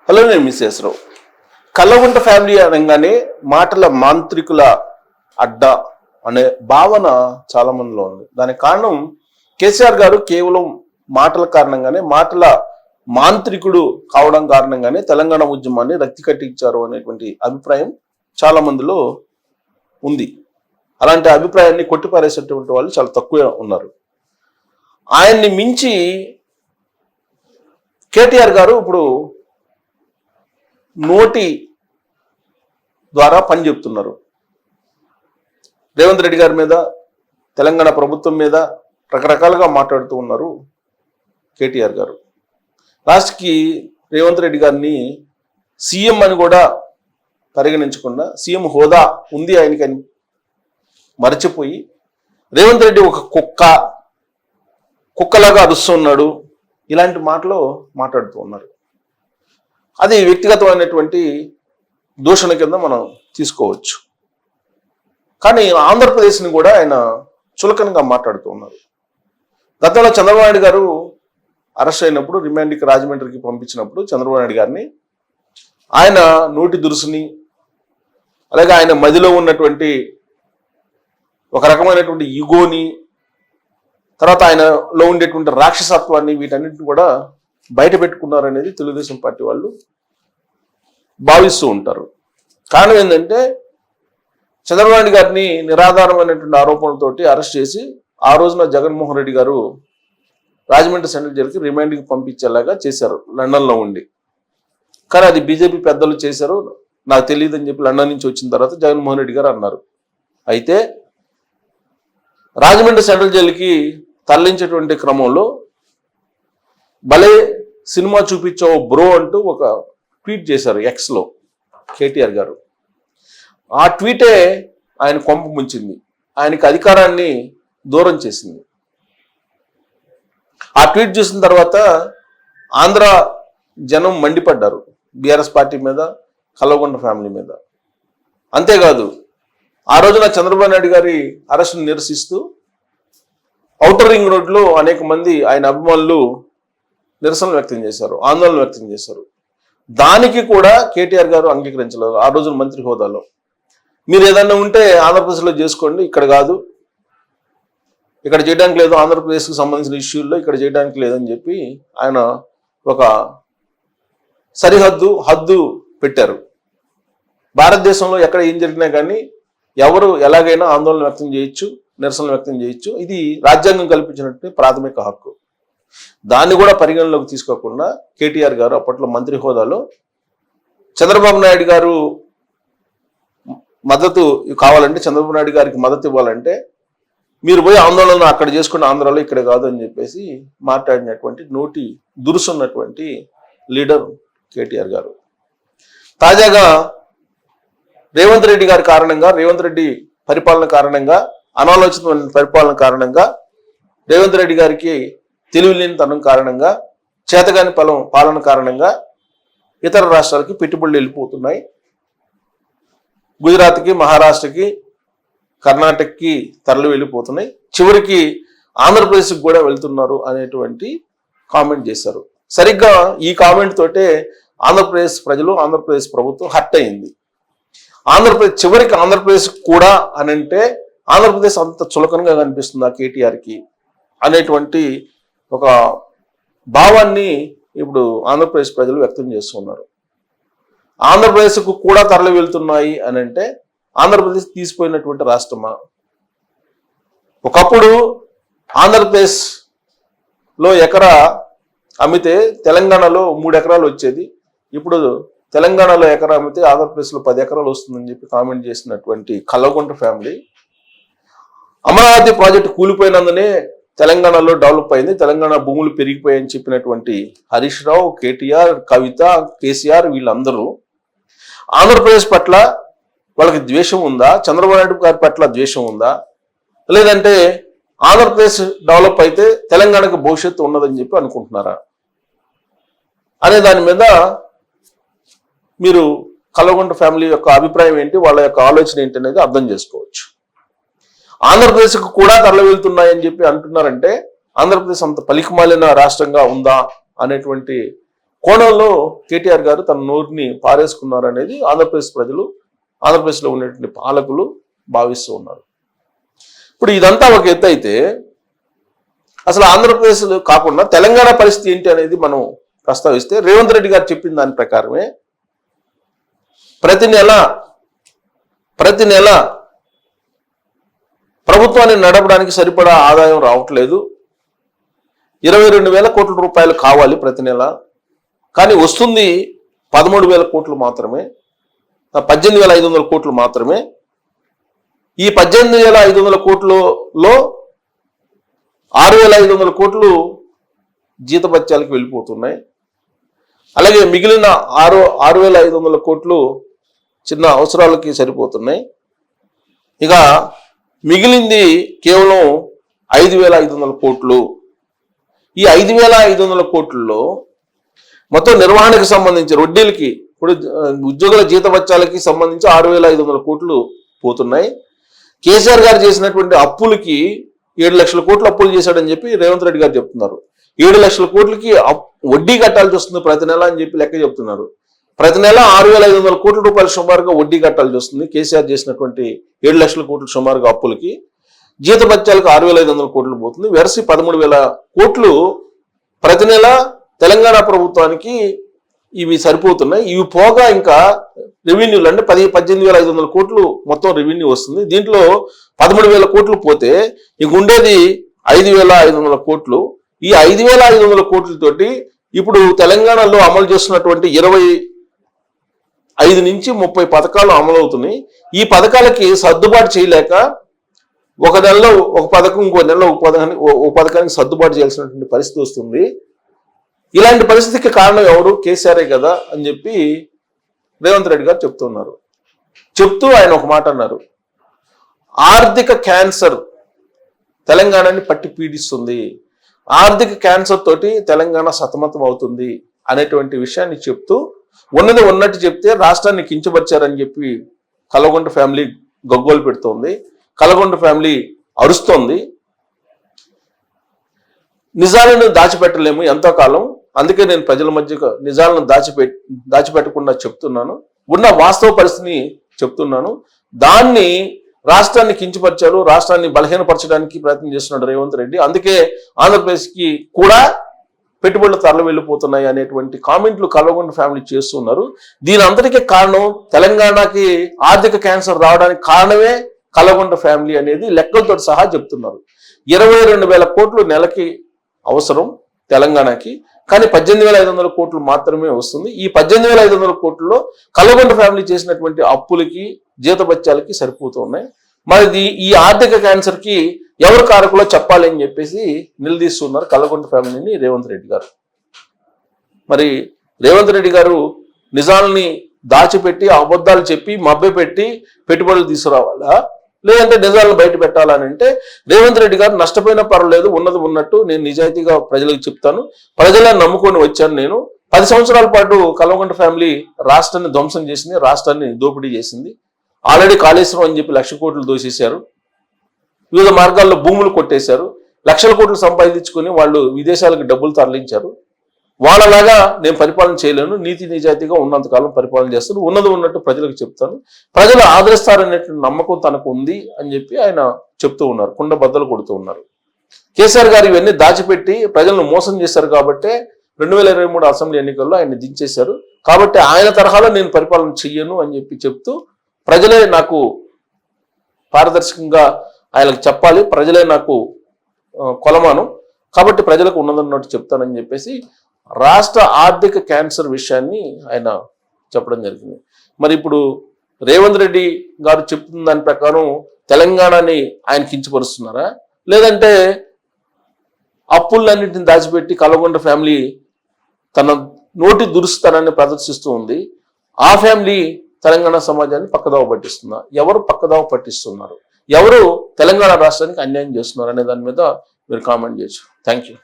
Hello, నేను మిస్సెస్రావు. Kallagunta family అనగానే మాటల మాంత్రికుల అడ్డ అనే భావన చాలా మందిలో ఉంది. దానికి కారణం కేసీఆర్ గారు కేవలం మాటల కారణంగానే, మాటల మాంత్రికుడు కావడం కారణంగానే తెలంగాణ ఉద్యమాన్ని రక్తి కట్టించారు అనేటువంటి అభిప్రాయం చాలా మందిలో ఉంది. అలాంటి అభిప్రాయాన్ని కొట్టిపారేసేటువంటి వాళ్ళు చాలా తక్కువ ఉన్నారు. ఆయన్ని మించి కేటీఆర్ గారు ఇప్పుడు నోటి ద్వారా పని చెప్తున్నారు. రేవంత్ రెడ్డి గారి మీద, తెలంగాణ ప్రభుత్వం మీద రకరకాలుగా మాట్లాడుతూ ఉన్నారు కేటీఆర్ గారు. లాస్ట్కి రేవంత్ రెడ్డి గారిని సీఎం అని కూడా పరిగణించకుండా, సీఎం హోదా ఉంది ఆయనకని మరచిపోయి, రేవంత్ రెడ్డి ఒక కుక్కలాగా అరుస్తున్నాడు, ఇలాంటి మాటలు మాట్లాడుతూ ఉన్నారు. అది వ్యక్తిగతమైనటువంటి దూషణ కింద మనం తీసుకోవచ్చు. కానీ ఆంధ్రప్రదేశ్ని కూడా ఆయన చులకనగా మాట్లాడుతూ ఉన్నారు. గతంలో చంద్రబాబు నాయుడు గారు అరెస్ట్ అయినప్పుడు, రిమాండ్కి రాజమండ్రికి పంపించినప్పుడు చంద్రబాబు నాయుడు గారిని ఆయన నోటి దురుసుని, అలాగే ఆయన మదిలో ఉన్నటువంటి ఒక రకమైనటువంటి ఈగోని, తర్వాత ఆయనలో ఉండేటువంటి రాక్షసత్వాన్ని, వీటన్నిటిని కూడా బయట పెట్టుకున్నారనేది తెలుగుదేశం పార్టీ వాళ్ళు భావిస్తూ ఉంటారు. కారణం ఏంటంటే, చంద్రబాబు నాయుడు గారిని నిరాధారమైనటువంటి ఆరోపణలతోటి అరెస్ట్ చేసి ఆ రోజున జగన్మోహన్ రెడ్డి గారు రాజమండ్రి సెంట్రల్ జైలుకి రిమాండ్కి పంపించేలాగా చేశారు లండన్లో ఉండి. కానీ అది బీజేపీ పెద్దలు చేశారు, నాకు తెలియదని చెప్పి లండన్ నుంచి వచ్చిన తర్వాత జగన్మోహన్ రెడ్డి గారు అన్నారు. అయితే రాజమండ్రి సెంట్రల్ జైలుకి తరలించేటువంటి క్రమంలో భలే సినిమా చూపించావు బ్రో అంటూ ఒక ట్వీట్ చేశారు ఎక్స్లో కేటీఆర్ గారు. ఆ ట్వీటే ఆయన కొంప ముంచింది, ఆయనకి అధికారాన్ని దూరం చేసింది. ఆ ట్వీట్ చూసిన తర్వాత ఆంధ్ర జనం మండిపడ్డారు బీఆర్ఎస్ పార్టీ మీద, కల్లగుంట ఫ్యామిలీ మీద. అంతేకాదు, ఆ రోజున చంద్రబాబు నాయుడు గారి అరెస్ట్ను నిరసిస్తూ ఔటర్ రింగ్ రోడ్లో అనేక మంది ఆయన అభిమానులు నిరసనలు వ్యక్తం చేశారు, ఆందోళన వ్యక్తం చేశారు. దానికి కూడా కేటీఆర్ గారు అంగీకరించలేదు. ఆ రోజున మంత్రి హోదాలో, మీరు ఏదన్నా ఉంటే ఆంధ్రప్రదేశ్లో చేసుకోండి, ఇక్కడ కాదు, ఇక్కడ చేయడానికి లేదు, ఆంధ్రప్రదేశ్కి సంబంధించిన ఇష్యూల్లో ఇక్కడ చేయడానికి లేదని చెప్పి ఆయన ఒక హద్దు పెట్టారు. భారతదేశంలో ఎక్కడ ఏం జరిగినా కానీ ఎవరు ఎలాగైనా ఆందోళన వ్యక్తం చేయొచ్చు, నిరసనలు వ్యక్తం చేయొచ్చు. ఇది రాజ్యాంగం కల్పించినట్టు ప్రాథమిక హక్కు. దాన్ని కూడా పరిగణలోకి తీసుకోకుండా కేటీఆర్ గారు అప్పట్లో మంత్రి హోదాలో చంద్రబాబు నాయుడు గారు మద్దతు కావాలంటే, చంద్రబాబు నాయుడు గారికి మద్దతు ఇవ్వాలంటే మీరు పోయి ఆందోళన అక్కడ చేసుకున్న, ఆంధ్రాలో ఇక్కడ కాదు అని చెప్పేసి మాట్లాడినటువంటి నోటి దురుసున్నటువంటి లీడర్ కేటీఆర్ గారు. తాజాగా రేవంత్ రెడ్డి గారి కారణంగా, రేవంత్ రెడ్డి పరిపాలన కారణంగా, అనాలోచితమైన పరిపాలన కారణంగా, రేవంత్ రెడ్డి గారికి తెలివిలేనితనం కారణంగా, చేతగాని పాలన కారణంగా ఇతర రాష్ట్రాలకి పెట్టుబడులు వెళ్ళిపోతున్నాయి. గుజరాత్కి, మహారాష్ట్రకి, కర్ణాటకకి తరలి వెళ్ళిపోతున్నాయి. చివరికి ఆంధ్రప్రదేశ్కి కూడా వెళ్తున్నారు అనేటువంటి కామెంట్ చేశారు. సరిగ్గా ఈ కామెంట్ తోటే ఆంధ్రప్రదేశ్ ప్రజలు, ఆంధ్రప్రదేశ్ ప్రభుత్వం హర్ట్ అయింది. చివరికి ఆంధ్రప్రదేశ్ కూడా అని అంటే, ఆంధ్రప్రదేశ్ అంత చులకనగా కనిపిస్తుందా కేటీఆర్కి అనేటువంటి ఒక భావాన్ని ఇప్పుడు ఆంధ్రప్రదేశ్ ప్రజలు వ్యక్తం చేస్తున్నారు. ఆంధ్రప్రదేశ్కు కూడా తరలి వెళ్తున్నాయి అని అంటే, ఆంధ్రప్రదేశ్ తీసిపోయినటువంటి రాష్ట్రమా? ఒకప్పుడు ఆంధ్రప్రదేశ్లో ఎకరా అమ్మితే తెలంగాణలో 3 ఎకరాలు వచ్చేది. ఇప్పుడు తెలంగాణలో ఎకరా అమ్మితే ఆంధ్రప్రదేశ్లో 10 ఎకరాలు వస్తుందని చెప్పి కామెంట్ చేసినటువంటి కల్లగుంట ఫ్యామిలీ, అమరావతి ప్రాజెక్టు కూలిపోయినందునే తెలంగాణలో డెవలప్ అయింది, తెలంగాణ భూములు పెరిగిపోయాయని చెప్పినటువంటి హరీష్ రావు, కేటీఆర్, కవిత, కేసీఆర్ వీళ్ళందరూ ఆంధ్రప్రదేశ్ పట్ల వాళ్ళకి ద్వేషం ఉందా? చంద్రబాబు నాయుడు గారి పట్ల ద్వేషం ఉందా? లేదంటే ఆంధ్రప్రదేశ్ డెవలప్ అయితే తెలంగాణకు భవిష్యత్తు ఉన్నదని చెప్పి అనుకుంటున్నారా అనే దాని మీద మీరు కల్లగుంట ఫ్యామిలీ యొక్క అభిప్రాయం ఏంటి, వాళ్ళ యొక్క ఆలోచన ఏంటి అనేది అర్థం చేసుకోవచ్చు. ఆంధ్రప్రదేశ్కు కూడా తరలి వెళ్తున్నాయని చెప్పి అంటున్నారంటే, ఆంధ్రప్రదేశ్ అంత పలికిమాలిన రాష్ట్రంగా ఉందా అనేటువంటి కోణంలో కేటీఆర్ గారు తన నోరుని పారేసుకున్నారు అనేది ఆంధ్రప్రదేశ్ ప్రజలు, ఆంధ్రప్రదేశ్లో ఉన్నటువంటి పాలకులు భావిస్తూ ఉన్నారు. ఇప్పుడు ఇదంతా ఒక ఎత్తు అయితే అసలు ఆంధ్రప్రదేశ్ కాకుండా తెలంగాణ పరిస్థితి ఏంటి అనేది మనం ప్రస్తావిస్తే రేవంత్ రెడ్డి గారు చెప్పిన దాని ప్రకారమే ప్రతి నెల ప్రభుత్వాన్ని నడపడానికి సరిపడా ఆదాయం రావట్లేదు. 22,000 కోట్ల రూపాయలు కావాలి ప్రతి నెల, కానీ వస్తుంది 13,000 కోట్లు మాత్రమే, 18,500 కోట్లు మాత్రమే. ఈ 18,500 కోట్లలో 6,500 కోట్లు జీతభత్యాలకు వెళ్ళిపోతున్నాయి. అలాగే మిగిలిన 6,500 కోట్లు చిన్న అవసరాలకి సరిపోతున్నాయి. ఇక మిగిలింది కేవలం 5,500 కోట్లు. ఈ 5,500 కోట్లలో మొత్తం నిర్వహణకు సంబంధించి వడ్డీలకి, ఇప్పుడు ఉద్యోగుల జీతభత్యాలకి సంబంధించి 6,500 కోట్లు పోతున్నాయి. కేసీఆర్ గారు చేసినటువంటి అప్పులకి 7 లక్షల కోట్లు అప్పులు చేశాడని చెప్పి రేవంత్ రెడ్డి గారు చెప్తున్నారు. 7 లక్షల కోట్లకి వడ్డీ కట్టాల్సి వస్తుంది ప్రతి నెల అని చెప్పి లెక్క చెప్తున్నారు. ప్రతి నెల 6,500 కోట్ల రూపాయలు సుమారుగా వడ్డీ కట్టాల్సి వస్తుంది. కేసీఆర్ చేసినటువంటి 7 లక్షల కోట్లు సుమారుగా అప్పులకి, జీతభత్యాలకు 6,500 కోట్లు పోతుంది. వెరసి 13,000 కోట్లు ప్రతి నెల తెలంగాణ ప్రభుత్వానికి ఇవి సరిపోతున్నాయి. ఇవి పోగా ఇంకా రెవెన్యూలు అంటే 18,500 కోట్లు మొత్తం రెవెన్యూ వస్తుంది. దీంట్లో 13,000 కోట్లు పోతే ఇంక ఉండేది 5,500 కోట్లు. ఈ 5,500 కోట్లతోటి ఇప్పుడు తెలంగాణలో అమలు చేస్తున్నటువంటి 25 నుంచి 30 పథకాలు అమలు అవుతున్నాయి. ఈ పథకాలకి సర్దుబాటు చేయలేక ఒక నెలలో ఒక పథకం, ఇంకో నెలలో ఒక పథకానికి సర్దుబాటు చేయాల్సినటువంటి పరిస్థితి వస్తుంది. ఇలాంటి పరిస్థితికి కారణం ఎవరు? కేసీఆరే కదా అని చెప్పి రేవంత్ రెడ్డి గారు చెప్తున్నారు. చెప్తూ ఆయన ఒక మాట అన్నారు, ఆర్థిక క్యాన్సర్ తెలంగాణని పట్టి పీడిస్తుంది, ఆర్థిక క్యాన్సర్ తోటి తెలంగాణ సతమతం అవుతుంది అనేటువంటి విషయాన్ని చెప్తూ, ఉన్నది ఉన్నట్టు చెప్తే రాష్ట్రాన్ని కించపరిచారని చెప్పి కల్వకుంట్ల ఫ్యామిలీ గగ్గోలు పెడుతోంది, కల్వకుంట్ల ఫ్యామిలీ అరుస్తోంది. నిజాలను దాచిపెట్టలేము ఎంతో కాలం, అందుకే నేను ప్రజల మధ్య నిజాలను దాచిపెట్టకుండా చెప్తున్నాను, ఉన్న వాస్తవ పరిస్థితిని చెప్తున్నాను. దాన్ని రాష్ట్రాన్ని కించపరిచారు, రాష్ట్రాన్ని బలహీనపరచడానికి ప్రయత్నం చేస్తున్నాడు రేవంత్ రెడ్డి. అందుకే ఆంధ్రప్రదేశ్కి కూడా పెట్టుబడులు తరలి వెళ్ళిపోతున్నాయి అనేటువంటి కామెంట్లు కల్వకుంట్ల ఫ్యామిలీ చేస్తున్నారు. దీని అంతటికీ కారణం తెలంగాణకి ఆర్థిక క్యాన్సర్ రావడానికి కారణమే కల్వకుంట్ల ఫ్యామిలీ అనేది లెక్కలతో సహా చెప్తున్నారు. 22,000 కోట్లు నెలకి అవసరం తెలంగాణకి, కానీ 18,500 కోట్లు మాత్రమే వస్తుంది. ఈ 18,500 కోట్లలో కల్వకుంట్ల ఫ్యామిలీ చేసినటువంటి అప్పులకి, జీతభత్యాలకి సరిపోతూ ఉన్నాయి. మరి ఈ ఆర్థిక క్యాన్సర్కి ఎవరు కారకులో చెప్పాలి అని చెప్పేసి నిలదీస్తున్నారు కల్వకుంట్ల ఫ్యామిలీని రేవంత్ రెడ్డి గారు. మరి రేవంత్ రెడ్డి గారు నిజాలని దాచిపెట్టి, అబద్ధాలు చెప్పి, మభ్యపెట్టి పెట్టుబడులు తీసుకురావాలా, లేదంటే నిజాలను బయట పెట్టాలని అంటే రేవంత్ రెడ్డి గారు నష్టపోయినా పర్వాలేదు, ఉన్నది ఉన్నట్టు నేను నిజాయితీగా ప్రజలకు చెప్తాను, ప్రజలను నమ్ముకొని వచ్చాను. నేను 10 సంవత్సరాల పాటు కల్వకుంట్ల ఫ్యామిలీ రాష్ట్రాన్ని ధ్వంసం చేసింది, రాష్ట్రాన్ని దోపిడీ చేసింది. ఆల్రెడీ కాళేశ్వరం అని చెప్పి 1,00,000 కోట్లు దోసేశారు, వివిధ మార్గాల్లో భూములు కొట్టేశారు, లక్షల కోట్లు సంపాదించుకొని వాళ్ళు విదేశాలకు డబ్బులు తరలించారు. వాళ్ళలాగా నేను పరిపాలన చేయలేను, నీతి నిజాయితీగా ఉన్నంతకాలం పరిపాలన చేస్తాను, ఉన్నది ఉన్నట్టు ప్రజలకు చెప్తాను, ప్రజలు ఆదరిస్తారనేటువంటి నమ్మకం తనకు ఉంది అని చెప్పి ఆయన చెప్తూ ఉన్నారు, కుండ బద్దలు కొడుతూ ఉన్నారు. కేసీఆర్ గారు ఇవన్నీ దాచిపెట్టి ప్రజలను మోసం చేశారు కాబట్టి 2023 అసెంబ్లీ ఎన్నికల్లో ఆయన దించేశారు. కాబట్టి ఆయన తరహాలో నేను పరిపాలన చెయ్యను అని చెప్పి చెప్తూ, ప్రజలే నాకు పారదర్శకంగా ఆయనకు చెప్పాలి, ప్రజలే నాకు కొలమానం, కాబట్టి ప్రజలకు ఉన్నదన్నట్టు చెప్తానని చెప్పేసి రాష్ట్ర ఆర్థిక క్యాన్సర్ విషయాన్ని ఆయన చెప్పడం జరిగింది. మరి ఇప్పుడు రేవంత్ రెడ్డి గారు చెప్తున్న దాని ప్రకారం తెలంగాణని ఆయన కించపరుస్తున్నారా, లేదంటే అప్పులన్నింటిని దాచిపెట్టి కల్వకుంట్ల ఫ్యామిలీ తన నోటి దురుస్తనాన్ని ప్రదర్శిస్తూ ఉంది, ఆ ఫ్యామిలీ తెలంగాణ సమాజాన్ని పక్కదావ పట్టిస్తుందా? ఎవరు పక్కదావ పట్టిస్తున్నారు, ఎవరు తెలంగాణ రాష్ట్రానికి అన్యాయం చేస్తున్నారు అనే దాని మీద మీరు కామెంట్ చేయొచ్చు. Thank you.